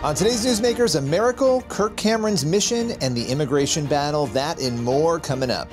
On today's Newsmakers, a miracle, Kirk Cameron's mission, and the immigration battle. That and more coming up.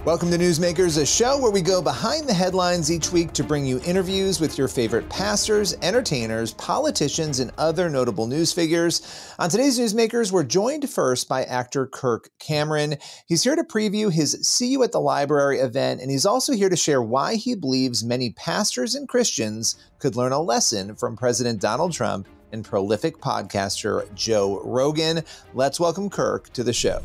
Welcome to Newsmakers, a show where we go behind the headlines each week to bring you interviews with your favorite pastors, entertainers, politicians, and other notable news figures. On today's Newsmakers, we're joined first by actor Kirk Cameron. He's here to preview his See You at the Library event, and he's also here to share why he believes many pastors and Christians could learn a lesson from President Donald Trump and prolific podcaster Joe Rogan. Let's welcome Kirk to the show.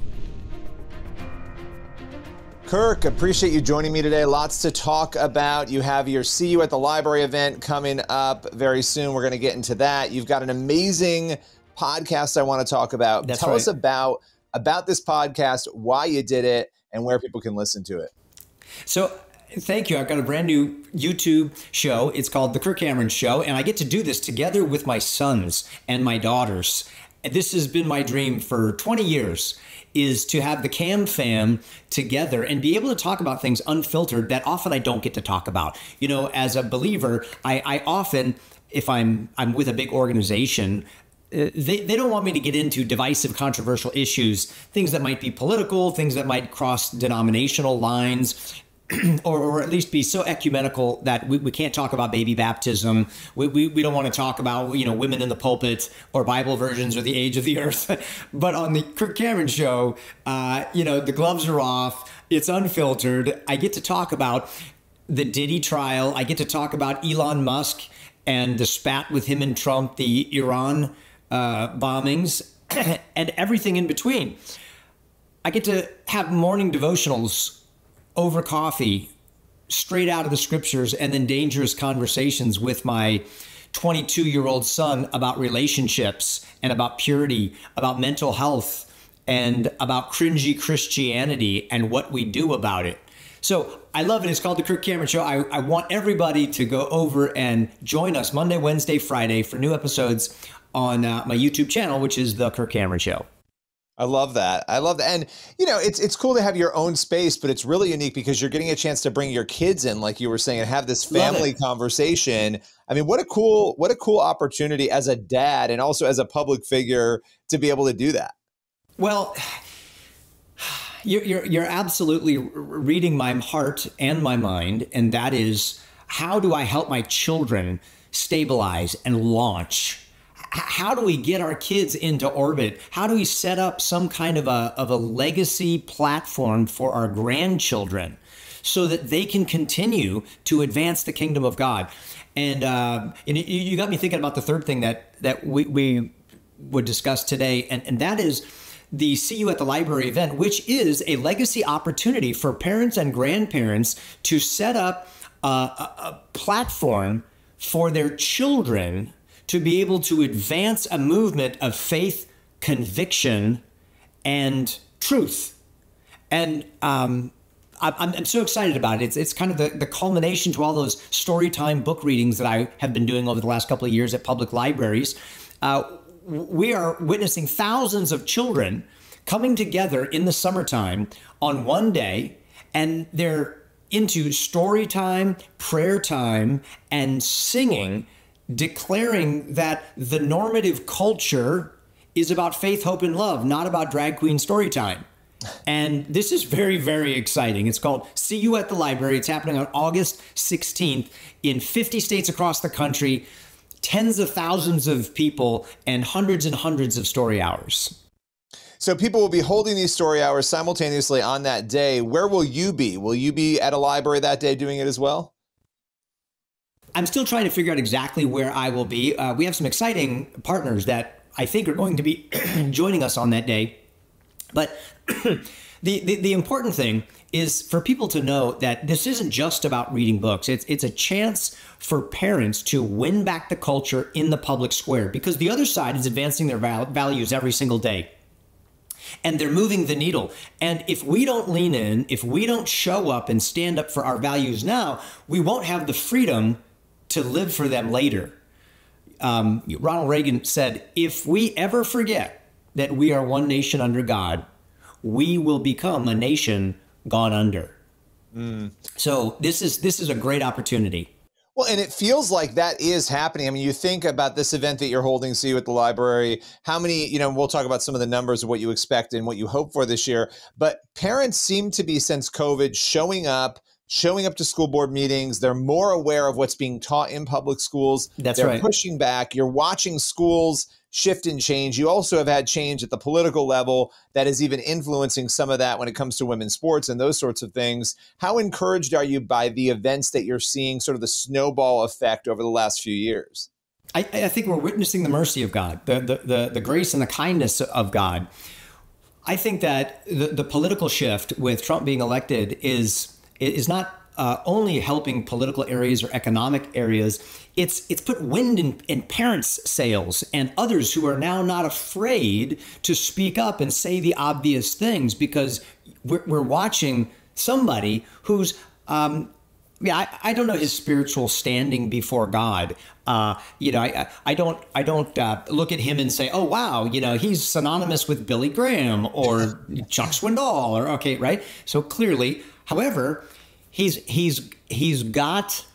Kirk, appreciate you joining me today. Lots to talk about. You have your See You at the Library event coming up very soon. We're going to get into that. You've got an amazing podcast I want to talk about. That's Tell right. us about this podcast, why you did it, and where people can listen to it. So thank you. I've got a brand new YouTube show. It's called The Kirk Cameron Show, and I get to do this together with my sons and my daughters. And this has been my dream for 20 years, is to have the Cam fam together and be able to talk about things unfiltered that often I don't get to talk about. You know, as a believer, I often, if I'm with a big organization, they don't want me to get into divisive, controversial issues, things that might be political, things that might cross denominational lines, or at least be so ecumenical that we can't talk about baby baptism. We don't want to talk about, you know, women in the pulpit or Bible versions or the age of the earth. But on the Kirk Cameron Show, you know, the gloves are off. It's unfiltered. I get to talk about the Diddy trial. I get to talk about Elon Musk and the spat with him and Trump, the Iran bombings, and everything in between. I get to have morning devotionals over coffee, straight out of the scriptures, and then dangerous conversations with my 22-year-old son about relationships and about purity, about mental health, and about cringy Christianity and what we do about it. So I love it. It's called The Kirk Cameron Show. I want everybody to go over and join us Monday, Wednesday, Friday for new episodes on my YouTube channel, which is The Kirk Cameron Show. I love that. I love that. And, you know, it's cool to have your own space, but it's really unique because you're getting a chance to bring your kids in, like you were saying, and have this family conversation. I mean, what a cool opportunity as a dad and also as a public figure to be able to do that. Well, you're absolutely reading my heart and my mind. And that is, how do I help my children stabilize and launch? How do we get our kids into orbit? How do we set up some kind of a legacy platform for our grandchildren so that they can continue to advance the kingdom of God? And you got me thinking about the third thing that we would discuss today, and that is the See You at the Library event, which is a legacy opportunity for parents and grandparents to set up a platform for their children to be able to advance a movement of faith, conviction, and truth. And I'm so excited about it. It's kind of the culmination to all those story time book readings that I have been doing over the last couple of years at public libraries. We are witnessing thousands of children coming together in the summertime on one day, and they're into story time, prayer time, and singing, declaring that the normative culture is about faith, hope, and love, not about drag queen story time. And this is very, very exciting. It's called See You at the Library. It's happening on August 16th in 50 states across the country, tens of thousands of people, and hundreds of story hours. So people will be holding these story hours simultaneously on that day. Where will you be? Will you be at a library that day doing it as well? I'm still trying to figure out exactly where I will be. We have some exciting partners that I think are going to be joining us on that day. But the important thing is for people to know that this isn't just about reading books. It's a chance for parents to win back the culture in the public square, because the other side is advancing their values every single day. And they're moving the needle. And if we don't lean in, if we don't show up and stand up for our values now, we won't have the freedom to live for them later. Ronald Reagan said, if we ever forget that we are one nation under God, we will become a nation gone under. So this is a great opportunity. Well, and it feels like that is happening. I mean, you think about this event that you're holding, See You at the Library, how many, we'll talk about some of the numbers of what you expect and what you hope for this year, but parents seem to be, since COVID, showing up to school board meetings. They're more aware of what's being taught in public schools. They're right. Pushing back. You're watching schools shift and change. You also have had change at the political level that is even influencing some of that when it comes to women's sports and those sorts of things. How encouraged are you by the events that you're seeing, sort of the snowball effect over the last few years? I think we're witnessing the mercy of God, the grace and the kindness of God. I think that the political shift with Trump being elected is not only helping political areas or economic areas. It's put wind in parents' sails and others who are now not afraid to speak up and say the obvious things, because we're watching somebody who's I don't know his spiritual standing before God. I don't look at him and say, oh wow, he's synonymous with Billy Graham or Chuck Swindoll or okay, right? So clearly, however, he's got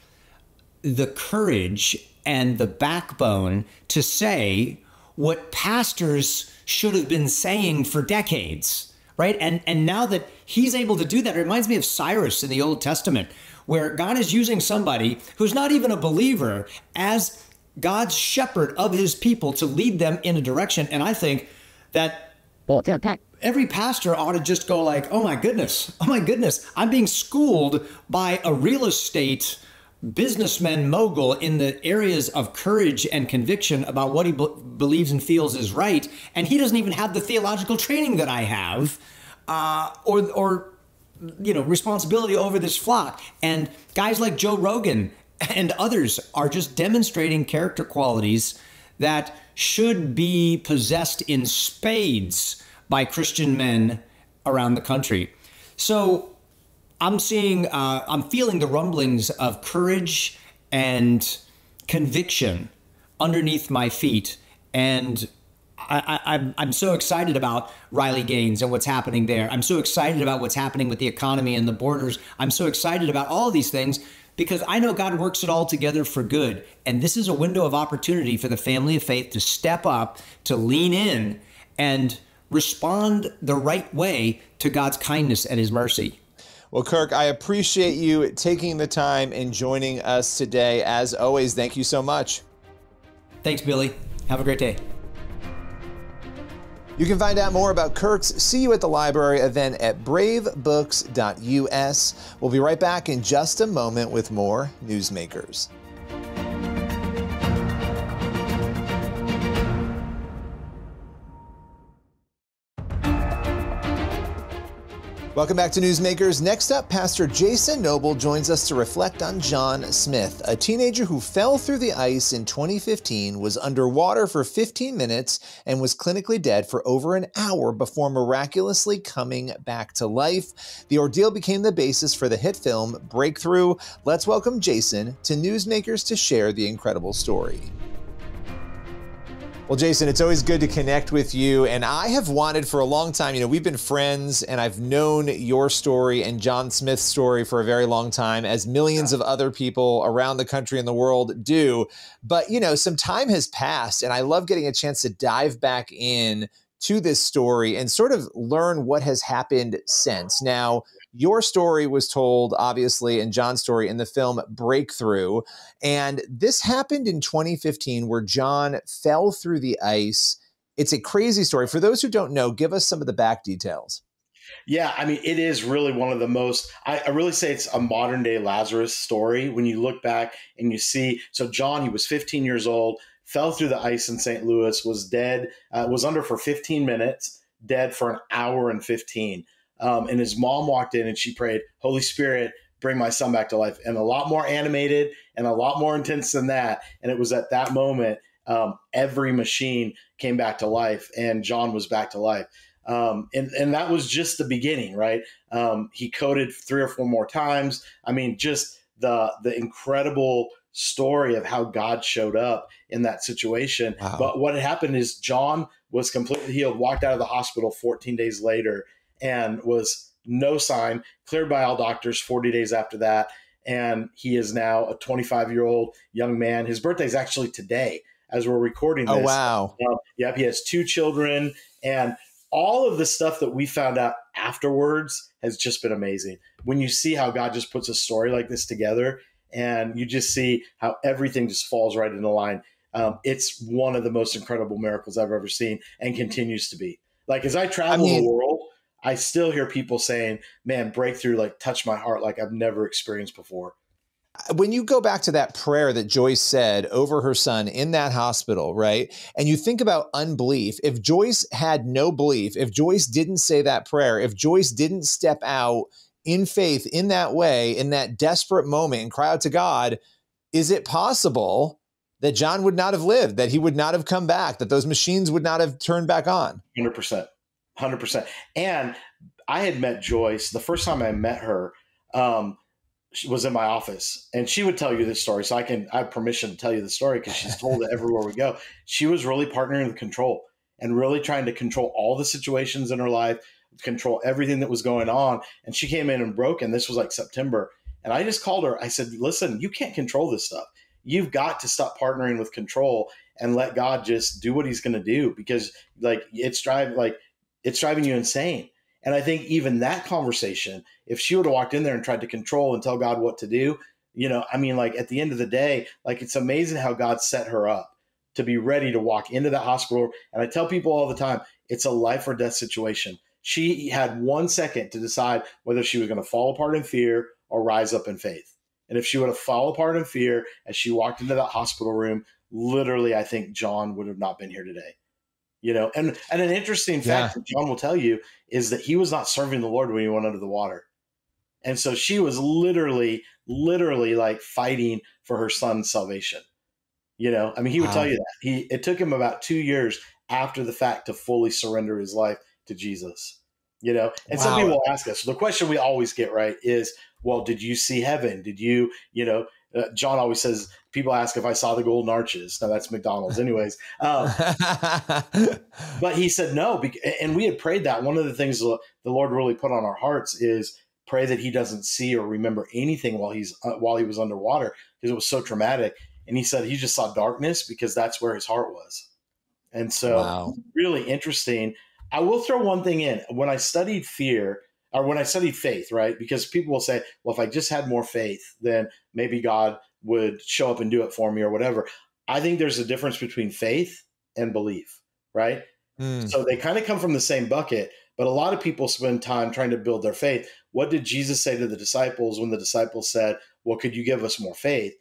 the courage and the backbone to say what pastors should have been saying for decades, right? And now that he's able to do that, it reminds me of Cyrus in the Old Testament, where God is using somebody who's not even a believer as God's shepherd of his people to lead them in a direction. And I think that every pastor ought to just go like, oh my goodness, I'm being schooled by a real estate businessman mogul in the areas of courage and conviction about what he believes and feels is right. And he doesn't even have the theological training that I have, or responsibility over this flock. And guys like Joe Rogan and others are just demonstrating character qualities that should be possessed in spades by Christian men around the country. So I'm feeling the rumblings of courage and conviction underneath my feet. And I'm so excited about Riley Gaines and what's happening there. I'm so excited about what's happening with the economy and the borders. I'm so excited about all these things because I know God works it all together for good. And this is a window of opportunity for the family of faith to step up, to lean in, and respond the right way to God's kindness and his mercy. Well, Kirk, I appreciate you taking the time and joining us today. As always, thank you so much. Thanks, Billy. Have a great day. You can find out more about Kirk's See You at the Library event at bravebooks.us. We'll be right back in just a moment with more Newsmakers. Welcome back to Newsmakers. Next up, Pastor Jason Noble joins us to reflect on John Smith, a teenager who fell through the ice in 2015, was underwater for 15 minutes, and was clinically dead for over an hour before miraculously coming back to life. The ordeal became the basis for the hit film Breakthrough. Let's welcome Jason to Newsmakers to share the incredible story. Well, Jason, it's always good to connect with you, and I have wanted for a long time, we've been friends, and I've known your story and John Smith's story for a very long time, as millions of other people around the country and the world do. But, some time has passed, and I love getting a chance to dive back in to this story and sort of learn what has happened since. Now, your story was told, obviously, and John's story in the film Breakthrough. And this happened in 2015 where John fell through the ice. It's a crazy story. For those who don't know, give us some of the back details. Yeah, I mean, it is really one of the most, I really say it's a modern day Lazarus story when you look back and you see, so John, he was 15 years old, fell through the ice in St. Louis, was dead, was under for 15 minutes, dead for an hour and 15. And his mom walked in and she prayed, Holy Spirit, bring my son back to life. And a lot more animated and a lot more intense than that. And it was at that moment, every machine came back to life and John was back to life. And that was just the beginning, right? He coded 3 or 4 more times. I mean, just the incredible story of how God showed up in that situation. Wow. But what had happened is John was completely healed, walked out of the hospital 14 days later, and was no sign, cleared by all doctors 40 days after that. And he is now a 25-year-old young man. His birthday is actually today as we're recording this. Oh, wow. Yep, he has 2 children. And all of the stuff that we found out afterwards has just been amazing. When you see how God just puts a story like this together, and you just see how everything just falls right into line. It's one of the most incredible miracles I've ever seen and continues to be. Like, as I travel the world, I still hear people saying, man, breakthrough, like, touched my heart like I've never experienced before. When you go back to that prayer that Joyce said over her son in that hospital, right? And you think about unbelief, if Joyce had no belief, if Joyce didn't say that prayer, if Joyce didn't step out in faith in that way, in that desperate moment and cry out to God, is it possible that John would not have lived, that he would not have come back, that those machines would not have turned back on? 100%. 100%. And I had met Joyce. The first time I met her, she was in my office, and she would tell you this story. So I have permission to tell you the story because she's told it everywhere we go. She was really partnering with control and really trying to control all the situations in her life, control everything that was going on. And she came in and broke, and this was like September. And I just called her. I said, listen, you can't control this stuff. You've got to stop partnering with control and let God just do what he's going to do, because like it's driving you insane. And I think even that conversation, if she would have walked in there and tried to control and tell God what to do, I mean, like at the end of the day, like it's amazing how God set her up to be ready to walk into that hospital. And I tell people all the time, it's a life or death situation. She had 1 second to decide whether she was going to fall apart in fear or rise up in faith. And if she would have fallen apart in fear as she walked into that hospital room, literally, I think John would have not been here today. And an interesting fact that John will tell you is that he was not serving the Lord when he went under the water. And so she was literally like fighting for her son's salvation. I mean, he would tell you that. It took him about 2 years after the fact to fully surrender his life to Jesus. And some people ask us, the question we always get right is, well, did you see heaven? Did you, John always says, people ask if I saw the golden arches. No, that's McDonald's anyways. But he said no. And we had prayed that. One of the things the Lord really put on our hearts is pray that he doesn't see or remember anything while he was underwater, because it was so traumatic. And he said he just saw darkness because that's where his heart was. And so really interesting. I will throw one thing in. When I studied faith, right? Because people will say, well, if I just had more faith, then maybe God would show up and do it for me or whatever. I think there's a difference between faith and belief, right? So they kind of come from the same bucket, but a lot of people spend time trying to build their faith. What did Jesus say to the disciples when the disciples said, well, could you give us more faith?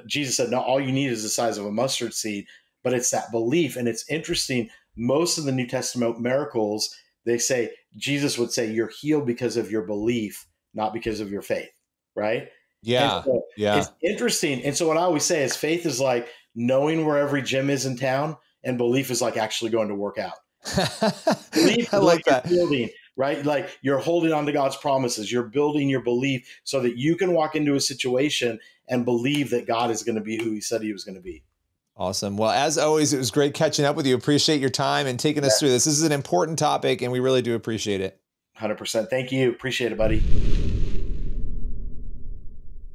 Jesus said, no, all you need is the size of a mustard seed, but it's that belief. And it's interesting. Most of the New Testament miracles, they say, Jesus would say, you're healed because of your belief, not because of your faith, right? Yeah. So it's interesting. And so what I always say is faith is like knowing where every gym is in town, and belief is like actually going to work out. Belief I like that. Building, right? Like you're holding on to God's promises. You're building your belief so that you can walk into a situation and believe that God is going to be who he said he was going to be. Awesome. Well, as always, it was great catching up with you. Appreciate your time and taking us through this. This is an important topic, and we really do appreciate it. 100%. Thank you. Appreciate it, buddy.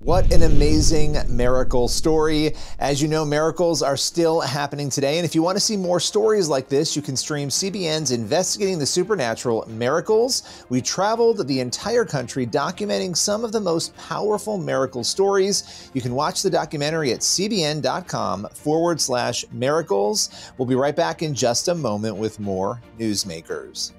What an amazing miracle story. As you know, miracles are still happening today. And if you want to see more stories like this, you can stream CBN's Investigating the Supernatural Miracles. We traveled the entire country documenting some of the most powerful miracle stories. You can watch the documentary at cbn.com/miracles. We'll be right back in just a moment with more Newsmakers.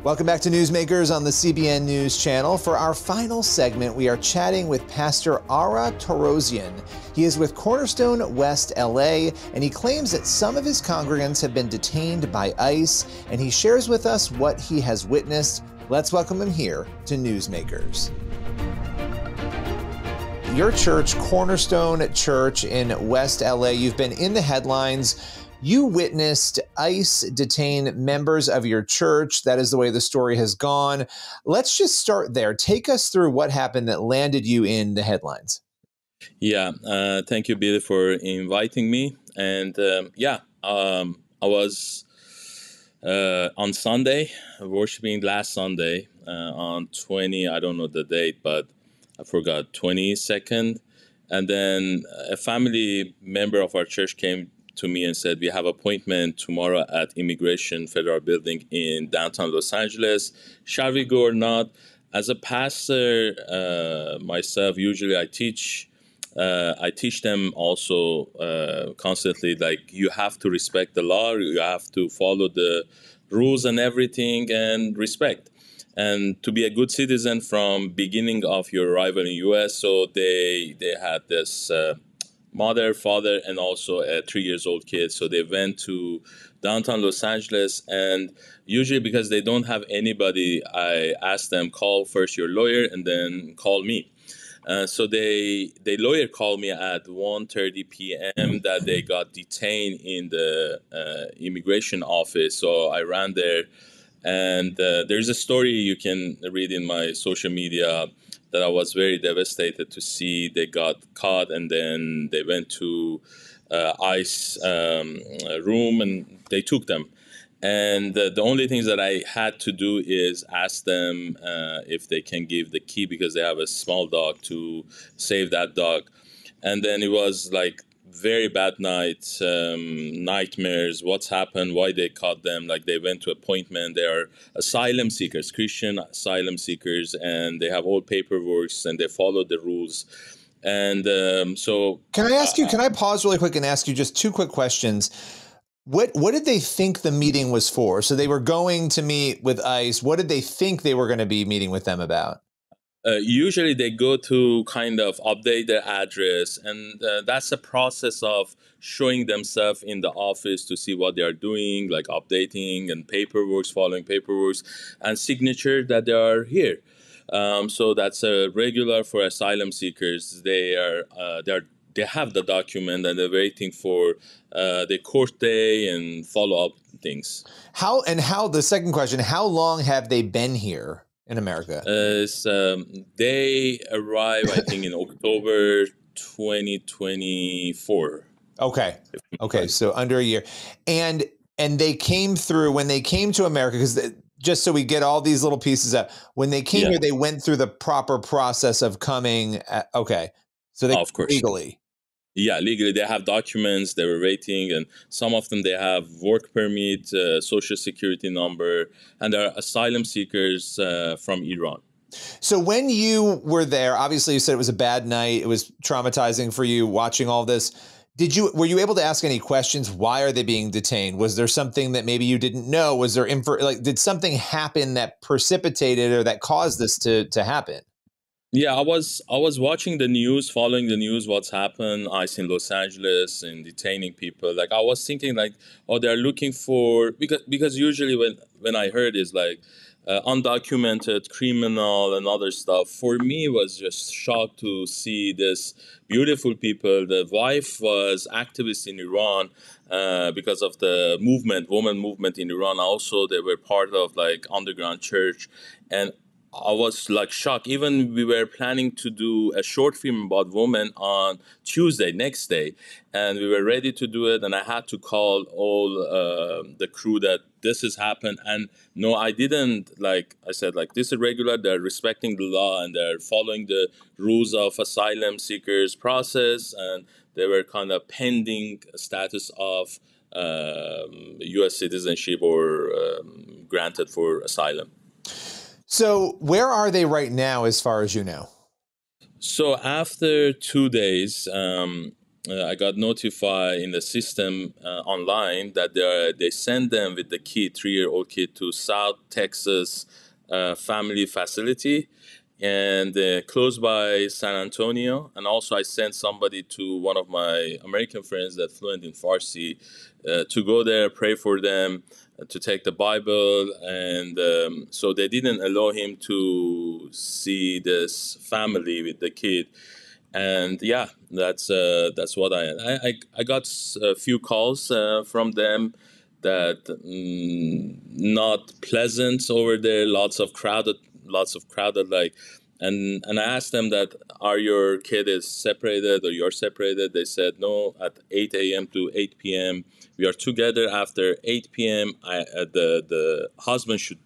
Welcome back to Newsmakers on the CBN News Channel. For our final segment, we are chatting with Pastor Ara Torosian. He is with Cornerstone West LA, and he claims that some of his congregants have been detained by ICE, and he shares with us what he has witnessed. Let's welcome him here to Newsmakers. Your church, Cornerstone Church in West LA, you've been in the headlines. You witnessed ICE detain members of your church. That is the way the story has gone. Let's just start there. Take us through what happened that landed you in the headlines. Yeah, thank you, Billy, for inviting me. And I was on Sunday, worshiping last Sunday on 20, I don't know the date, but I forgot, 22nd. And then a family member of our church came to me and said, we have appointment tomorrow at Immigration Federal Building in downtown Los Angeles. Shall we go or not? As a pastor, myself, usually I teach them also constantly, like, you have to respect the law, you have to follow the rules and everything, and respect, and to be a good citizen from beginning of your arrival in US. So they had this mother, father, and also a 3 years old kid. So they went to downtown Los Angeles, and usually because they don't have anybody, I asked them, call first your lawyer and then call me. So the lawyer called me at 1:30 p.m. that they got detained in the immigration office. So I ran there, and there's a story you can read in my social media that I was very devastated to see. They got caught, and then they went to ICE room, and they took them. And the only things that I had to do is ask them if they can give the key, because they have a small dog, to save that dog. And then it was like very bad night, nightmares. What's happened? Why they caught them? Like, they went to appointment. They are asylum seekers, Christian asylum seekers, and they have all paperwork and they follow the rules. And so, Can I ask you? Can I pause really quick and ask you just two quick questions? What did they think the meeting was for? So they were going to meet with ICE. What did they think they were going to be meeting with them about? Usually they go to kind of update their address, and that's a process of showing themselves in the office to see what they are doing, like updating and paperwork, following paperwork, and signature that they are here. So that's a regular for asylum seekers. They have the document, and they're waiting for the court day and follow up things. How the second question, how long have they been here in America? They arrive, I think, in October 2024. Okay. So under a year. And they came through, when they came to America, because just so we get all these little pieces up, when they came here, they went through the proper process of coming. Okay. So they, of course, legally. Yeah, legally, they have documents, they were waiting, and some of them, they have work permit, social security number, and they're asylum seekers from Iran. So when you were there, obviously you said it was a bad night. It was traumatizing for you watching all this. Were you able to ask any questions? Why are they being detained? Was there something that maybe you didn't know? Was there did something happen that precipitated or that caused this to happen? Yeah, I was watching the news, following the news, what's happened, ICE in Los Angeles and detaining people. Like, I was thinking, like, oh, they're looking for, because usually when I heard is like undocumented criminal and other stuff. For me, it was just shocked to see this beautiful people. The wife was activist in Iran because of the woman movement in Iran. Also, they were part of like underground church, and I was like shocked. Even we were planning to do a short film about women on Tuesday, next day, and we were ready to do it. And I had to call all the crew that this has happened. And no, I didn't. Like I said, like, this is regular. They're respecting the law and they're following the rules of asylum seekers process. And they were kind of pending status of U.S. citizenship or granted for asylum. So where are they right now, as far as you know? So after 2 days, I got notified in the system online that they send them with the kid, 3-year-old kid, to South Texas family facility, and close by San Antonio. And also I sent somebody to one of my American friends that fluent in Farsi to go there, pray for them, to take the Bible. And so they didn't allow him to see this family with the kid. And yeah, that's what I got a few calls from them that not pleasant over there, lots of crowded, like and I asked them that, are your kid is separated or you're separated? They said, no, at 8 a.m. to 8 p.m. we are together. After 8 p.m. The husband should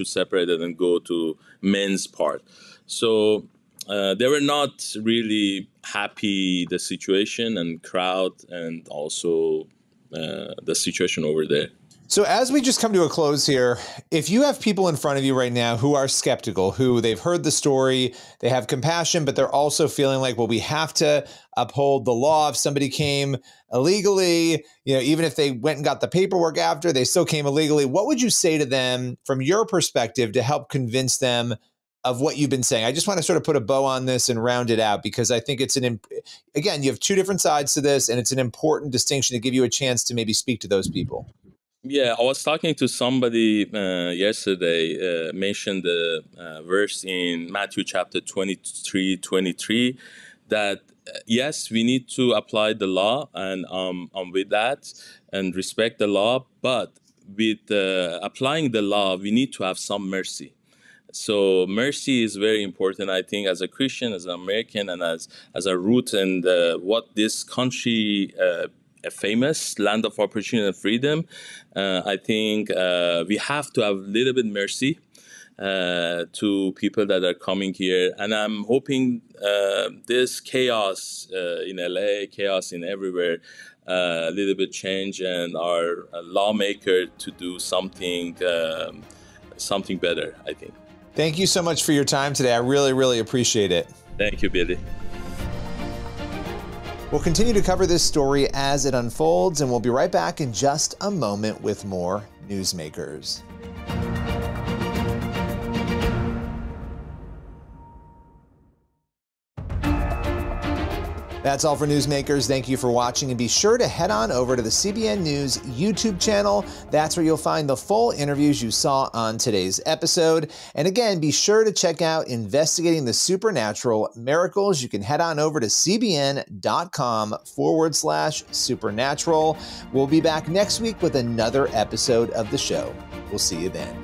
separate it and go to men's part. So they were not really happy, the situation and crowd, and also the situation over there. So as we just come to a close here, if you have people in front of you right now who are skeptical, who they've heard the story, they have compassion, but they're also feeling like, well, we have to uphold the law. If somebody came illegally, even if they went and got the paperwork after, they still came illegally. What would you say to them from your perspective to help convince them of what you've been saying? I just want to sort of put a bow on this and round it out, because I think it's again, you have two different sides to this, and it's an important distinction to give you a chance to maybe speak to those people. Yeah, I was talking to somebody yesterday, mentioned the verse in Matthew chapter 23, that yes, we need to apply the law, and with that, and respect the law, but with applying the law, we need to have some mercy. So mercy is very important, I think, as a Christian, as an American, and as a root and what this country a famous land of opportunity and freedom. I think we have to have a little bit mercy to people that are coming here. And I'm hoping this chaos in LA, chaos in everywhere, a little bit change, and our lawmaker to do something better, I think. Thank you so much for your time today. I really, really appreciate it. Thank you, Billy. We'll continue to cover this story as it unfolds, and we'll be right back in just a moment with more Newsmakers. That's all for Newsmakers. Thank you for watching, and be sure to head on over to the CBN News YouTube channel. That's where you'll find the full interviews you saw on today's episode. And again, be sure to check out Investigating the Supernatural Miracles. You can head on over to cbn.com/supernatural. We'll be back next week with another episode of the show. We'll see you then.